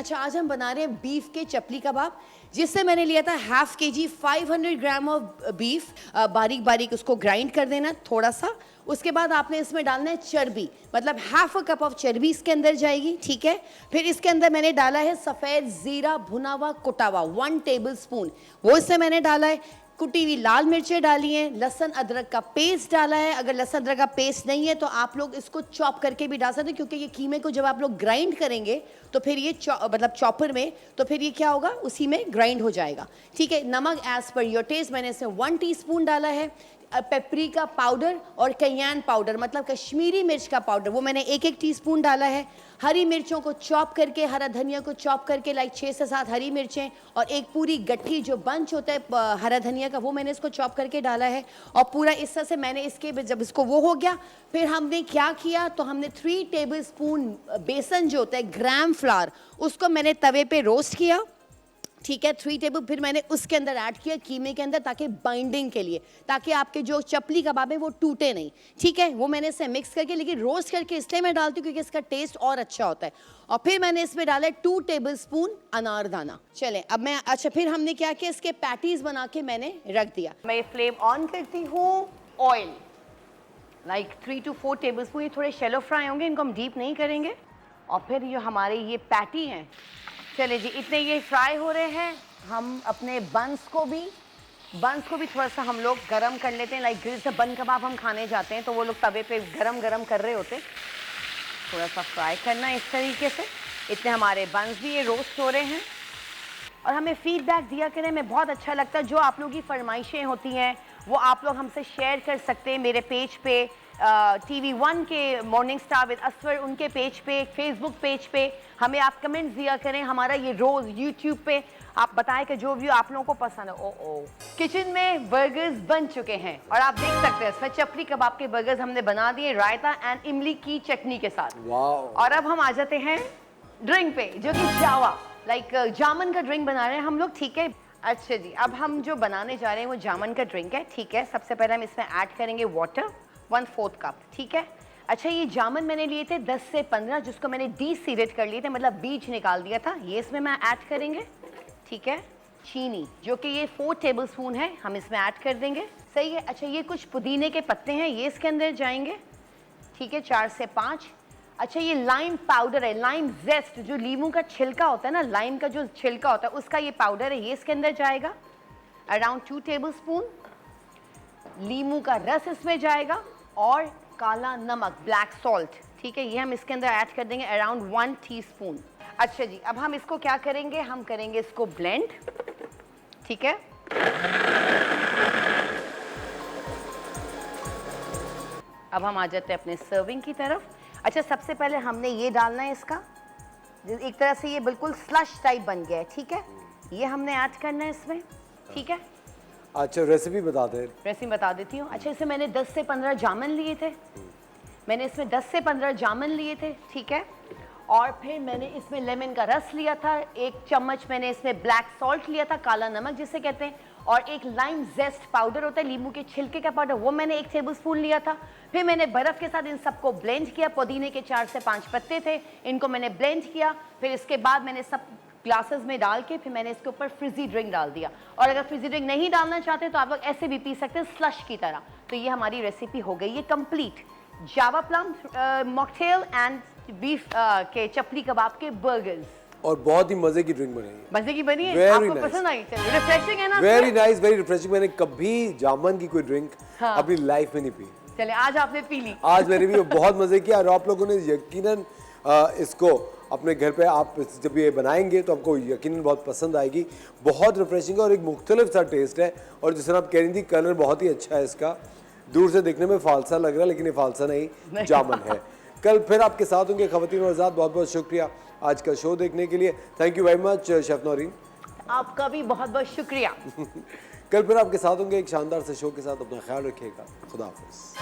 अच्छा आज हम बना रहे हैं बीफ के चपली कबाब, जिससे मैंने लिया था हाफ के जी 500 ग्राम ऑफ बीफ। बारीक बारीक उसको ग्राइंड कर देना थोड़ा सा। उसके बाद आपने इसमें डालना है चर्बी, मतलब हाफ अ कप ऑफ चर्बी इसके अंदर जाएगी, ठीक है। फिर इसके अंदर मैंने डाला है सफ़ेद ज़ीरा भुना हुआ कुटा हुआ 1 टेबल स्पून, वो इससे मैंने डाला है। कुटी हुई लाल मिर्चें डाली हैं, लहसुन अदरक का पेस्ट डाला है। अगर लहसुन अदरक का पेस्ट नहीं है तो आप लोग इसको चॉप करके भी डाल सकते हैं, क्योंकि ये कीमे को जब आप लोग ग्राइंड करेंगे तो फिर ये मतलब चॉपर में, तो फिर ये क्या होगा, उसी में ग्राइंड हो जाएगा, ठीक है। नमक एज पर योर टेस्ट, मैंने इसमें 1 टीस्पून डाला है। पेपरिका पाउडर और कैयान पाउडर मतलब कश्मीरी मिर्च का पाउडर, वो मैंने 1-1 टीस्पून डाला है। हरी मिर्चों को चॉप करके, हरा धनिया को चॉप करके, लाइक 6 से 7 हरी मिर्चें और एक पूरी गट्ठी जो बंच होता है हरा धनिया का, वो मैंने इसको चॉप करके डाला है। और पूरा इस तरह से मैंने इसके जब इसको वो हो गया, फिर हमने क्या किया, तो हमने 3 टेबल स्पून बेसन जो होता है ग्राम फ्लावर, उसको मैंने तवे पे रोस्ट किया, ठीक है। 3 टेबल फिर मैंने उसके अंदर ऐड किया कीमे के अंदर, ताकि बाइंडिंग के लिए, ताकि आपके जो चपली कबाब है वो टूटे नहीं, ठीक है। वो मैंने इसे मिक्स करके, लेकिन रोस्ट करके इसलिए मैं डालती हूँ क्योंकि इसका टेस्ट और अच्छा होता है। और फिर मैंने इसमें डाला 2 टेबल स्पून अनारदाना। चले अब मैं, अच्छा फिर हमने क्या किया, इसके पैटीज बना के मैंने रख दिया। मैं फ्लेम ऑन करती हूँ, oil like 3 to 4 table spoon, ये थोड़े शैलो फ्राई होंगे, इनको हम डीप नहीं करेंगे। और फिर जो हमारे ये पैटी हैं, चले जी इतने ये फ्राई हो रहे हैं, हम अपने बंस को भी थोड़ा सा हम लोग गरम कर लेते हैं। लाइक ग्रिल से बन कबाब हम खाने जाते हैं तो वो लोग तवे पे गरम कर रहे होते, थोड़ा सा फ्राई करना इस तरीके से। इतने हमारे बंस भी ये रोस्ट हो रहे हैं। और हमें फीडबैक दिया करें, हमें बहुत अच्छा लगता है। जो आप लोगों की फरमाइशें होती हैं वो आप लोग हमसे शेयर कर सकते हैं मेरे पेज पे, TV1 के मॉर्निंग स्टार विद असवर उनके पेज पे, फेसबुक पेज पे हमें आप कमेंट्स दिया करें। हमारा ये रोज़ यूट्यूब पे आप बताएं कि जो भी आप लोगों को पसंद है। ओ किचन में बर्गर्स बन चुके हैं और आप देख सकते हैं इसमें चपली कबाब के बर्गर्स हमने बना दिए रायता एंड इमली की चटनी के साथ। और अब हम आ जाते हैं ड्रिंक पे, जो कि जावा लाइक जामन का ड्रिंक बना रहे हैं हम लोग, ठीक है। अच्छा जी, अब हम जो बनाने जा रहे हैं वो जामन का ड्रिंक है, ठीक है। सबसे पहले हम इसमें ऐड करेंगे वाटर 1/4 कप, ठीक है। अच्छा ये जामन मैंने लिए थे 10 से 15, जिसको मैंने डीसीडेड कर लिए थे, मतलब बीज निकाल दिया था, ये इसमें मैं ऐड करेंगे, ठीक है। चीनी जो कि ये 4 टेबल स्पून है, हम इसमें ऐड कर देंगे, सही है। अच्छा ये कुछ पुदीने के पत्ते हैं, ये इसके अंदर जाएंगे, ठीक है, 4 से 5। अच्छा ये लाइम पाउडर है, लाइम जेस्ट, जो लीमू का छिलका होता है ना, लाइम का जो छिलका होता है उसका ये पाउडर है, ये इसके अंदर जाएगा अराउंड 2 टेबल स्पून। लीमू का रस इसमें जाएगा और काला नमक ब्लैक सॉल्ट, ठीक है, ये हम इसके अंदर ऐड कर देंगे अराउंड 1 टीस्पून। अच्छा जी, अब हम इसको क्या करेंगे, हम करेंगे इसको ब्लेंड, ठीक है। अब हम आ जाते हैं अपने सर्विंग की तरफ। अच्छा सबसे पहले हमने ये डालना है इसका, एक तरह से ये बिल्कुल स्लश टाइप बन गया है, ठीक है। ये हमने ऐड करना है इसमें, ठीक है। अच्छा रेसिपी बता दें। रेसिपी बता देती हूँ। अच्छा इसमें मैंने 10 से 15 जामन लिए थे, मैंने इसमें 10 से 15 जामन लिए थे, ठीक है। और फिर मैंने इसमें लेमन का रस लिया था, 1 चम्मच मैंने इसमें ब्लैक सॉल्ट लिया था, काला नमक जिसे कहते हैं, और एक लाइम जेस्ट पाउडर होता है, लीमू के छिलके का पाउडर, वो मैंने 1 टेबल स्पून लिया था। फिर मैंने बर्फ़ के साथ इन सबको ब्लेंड किया, पुदीने के 4 से 5 पत्ते थे, इनको मैंने ब्लेंड किया। फिर इसके बाद मैंने सब ग्लासेस में डाल के फिर मैंने इसके ऊपर फ्रिजी ड्रिंक डाल दिया। और अगर फ्रिजी ड्रिंक नहीं डालना चाहते तो आप लोग ऐसे भी पी सकते हैं स्लश की तरह। तो ये हमारी रेसिपी हो गई है complete, Java plum mocktail and beef के चपली कबाब के बर्गर्स। और बहुत ही मजे की ड्रिंक बनी है, मजे की बनी है, आपको पसंद आई? रिफ्रेशिंग है ना, वेरी नाइस, वेरी रिफ्रेशिंग। मैंने कभी जामन की कोई ड्रिंक अपनी लाइफ में नहीं पी। चले आज आपने पी ली। आज मैंने भी बहुत मजे किया और आप लोगों ने यकीनन इसको अपने घर पे आप जब ये बनाएंगे तो आपको यकीनन बहुत पसंद आएगी। बहुत रिफ्रेशिंग और एक मुख्तलिफ सा टेस्ट है। और जिस तरह आप कह रही थी कलर बहुत ही अच्छा है इसका, दूर से देखने में फालसा लग रहा है लेकिन ये फालसा नहीं जामन है। कल फिर आपके साथ होंगे ख़वातीन और हज़रात। बहुत बहुत शुक्रिया आज का शो देखने के लिए, thank you very much chef Naureen. आपका भी बहुत बहुत शुक्रिया। कल फिर आपके साथ होंगे एक शानदार से शो के साथ, अपना ख्याल रखिएगा, खुदा हाफिज़।